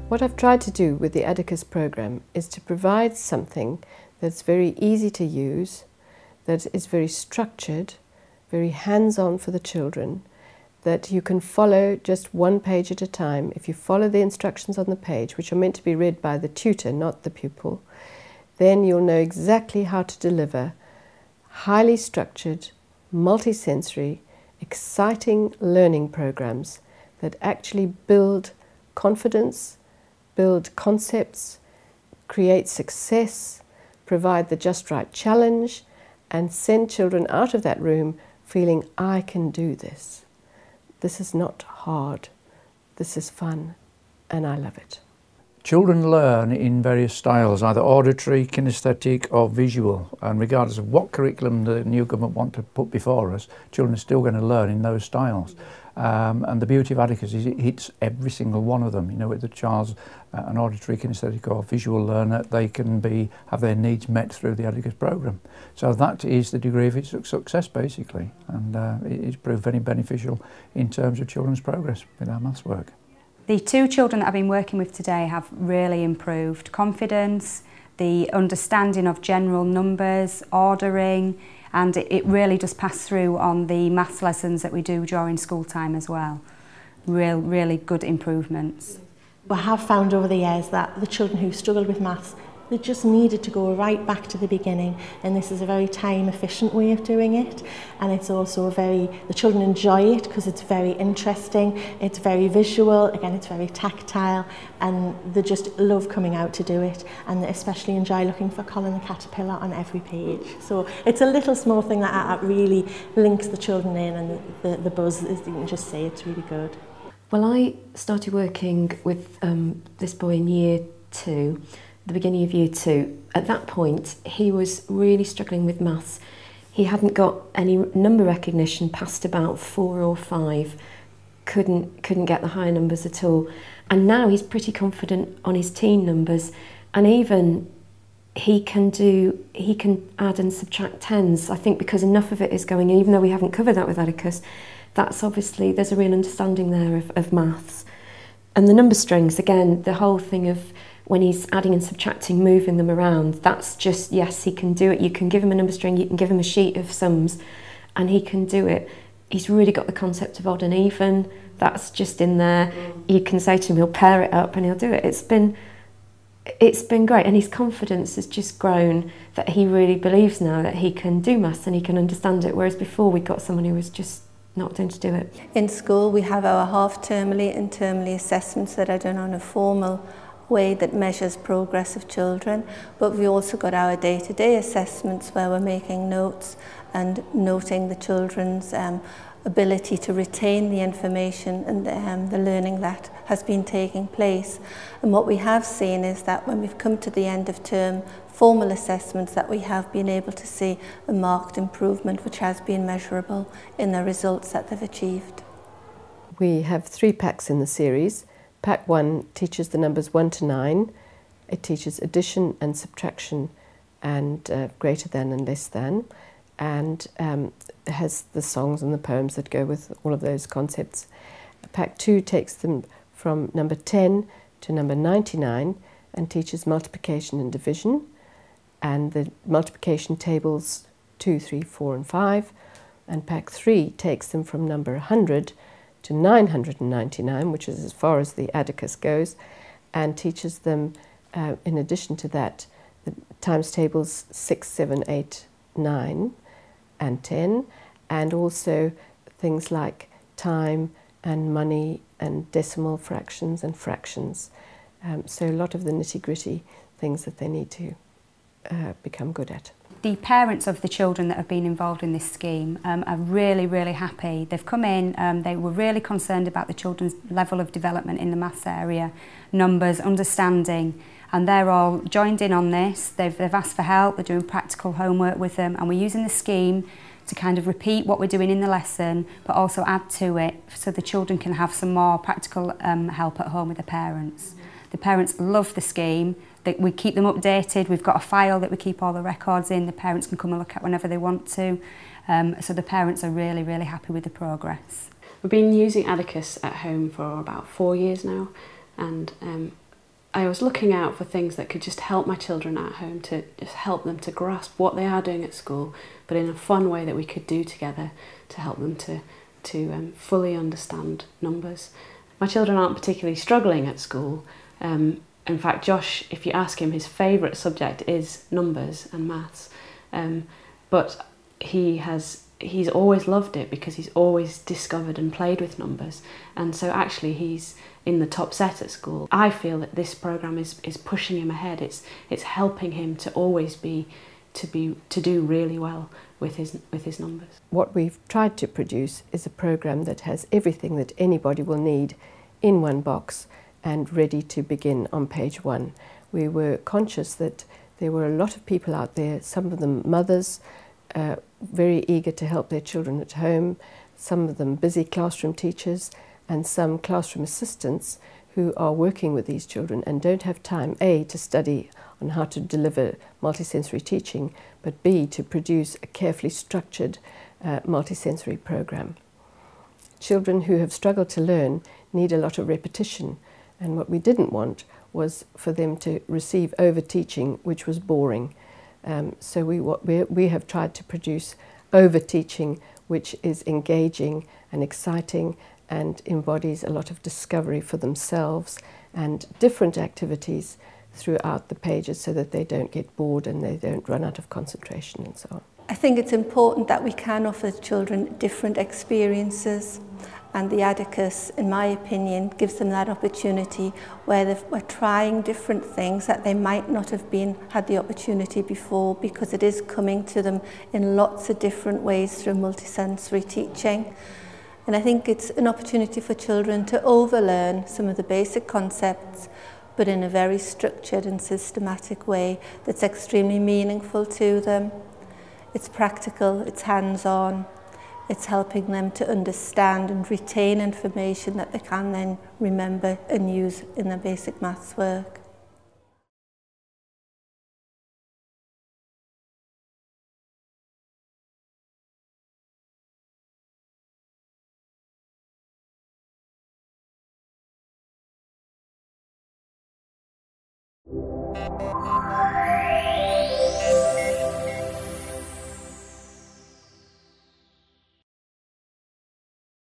What I've tried to do with the addacus program is to provide something that's very easy to use, that is very structured, very hands-on for the children, that you can follow just one page at a time. If you follow the instructions on the page, which are meant to be read by the tutor, not the pupil, then you'll know exactly how to deliver highly structured, multisensory, exciting learning programs that actually build confidence, build concepts, create success, provide the just right challenge, and send children out of that room feeling, I can do this. This is not hard, this is fun, and I love it. Children learn in various styles, either auditory, kinesthetic or visual, and regardless of what curriculum the new government want to put before us, children are still going to learn in those styles. And the beauty of addacus is it hits every single one of them. You know, with the child's an auditory, kinesthetic or visual learner, they can have their needs met through the addacus program. So that is the degree of its success basically, and it's proved very beneficial in terms of children's progress with our maths work. The two children that I've been working with today have really improved confidence, the understanding of general numbers, ordering, and it really does pass through on the maths lessons that we do during school time as well. Really good improvements. We have found over the years that the children who struggled with maths, they just needed to go right back to the beginning, and this is a very time efficient way of doing it, and it's also the children enjoy it because it's very interesting, it's very visual, again it's very tactile, and they just love coming out to do it, and they especially enjoy looking for Colin the Caterpillar on every page. So it's a little small thing that really links the children in, and the buzz, as you can just see, it's really good. Well, I started working with this boy in year 2, the beginning of year 2. At that point, he was really struggling with maths. He hadn't got any number recognition past about 4 or 5, couldn't get the higher numbers at all. And now he's pretty confident on his teen numbers, and even he can add and subtract tens, I think, because enough of it is going in, even though we haven't covered that with addacus. That's obviously, there's a real understanding there of maths. And the number strings, again, the whole thing of when he's adding and subtracting, moving them around, that's just, yes, he can do it. You can give him a number string, you can give him a sheet of sums, and he can do it. He's really got the concept of odd and even, that's just in there. You can say to him, he'll pair it up and he'll do it. It's been great, and his confidence has just grown, that he really believes now that he can do maths and he can understand it, whereas before we got someone who was just not going to do it. In school we have our half-termly and termly assessments that are done on a formal way that measures progress of children, but we also got our day-to-day assessments where we're making notes and noting the children's ability to retain the information and the learning that has been taking place. And what we have seen is that when we've come to the end of term formal assessments, that we have been able to see a marked improvement which has been measurable in the results that they've achieved. We have 3 packs in the series. Pack 1 teaches the numbers 1 to 9. It teaches addition and subtraction and greater than and less than, and has the songs and the poems that go with all of those concepts. Pack 2 takes them from number 10 to number 99 and teaches multiplication and division, and the multiplication tables 2, 3, 4 and 5. And Pack 3 takes them from number 100 to 999, which is as far as the addacus goes, and teaches them, in addition to that, the times tables 6, 7, 8, 9 and 10, and also things like time and money and decimal fractions and fractions. So a lot of the nitty-gritty things that they need to become good at. The parents of the children that have been involved in this scheme are really, really happy. They've come in, they were really concerned about the children's level of development in the maths area, numbers, understanding, and they're all joined in on this. They've asked for help, they're doing practical homework with them, and we're using the scheme to kind of repeat what we're doing in the lesson, but also add to it so the children can have some more practical help at home with the parents. The parents love the scheme. We keep them updated. We've got a file that we keep all the records in. The parents can come and look at whenever they want to. So the parents are really, really happy with the progress. We've been using Addacus at home for about 4 years now, and I was looking out for things that could just help my children at home, to just help them to grasp what they are doing at school, but in a fun way that we could do together to help them to fully understand numbers. My children aren't particularly struggling at school. In fact, Josh, if you ask him, his favourite subject is numbers and maths, but he's always loved it because he's always discovered and played with numbers, and so actually he's in the top set at school. I feel that this programme is pushing him ahead. It's helping him to always to do really well with his numbers. What we've tried to produce is a programme that has everything that anybody will need in one box and ready to begin on page 1. We were conscious that there were a lot of people out there, some of them mothers, very eager to help their children at home, some of them busy classroom teachers, and some classroom assistants who are working with these children and don't have time, A, to study on how to deliver multisensory teaching, but B, to produce a carefully structured multisensory programme. Children who have struggled to learn need a lot of repetition, and what we didn't want was for them to receive over-teaching, which was boring. So we have tried to produce over-teaching, which is engaging and exciting and embodies a lot of discovery for themselves and different activities throughout the pages so that they don't get bored and they don't run out of concentration and so on. I think it's important that we can offer children different experiences, and the addacus, in my opinion, gives them that opportunity where we're trying different things that they might not have had the opportunity before, because it is coming to them in lots of different ways through multisensory teaching. And I think it's an opportunity for children to overlearn some of the basic concepts, but in a very structured and systematic way that's extremely meaningful to them. It's practical, it's hands-on, it's helping them to understand and retain information that they can then remember and use in their basic maths work.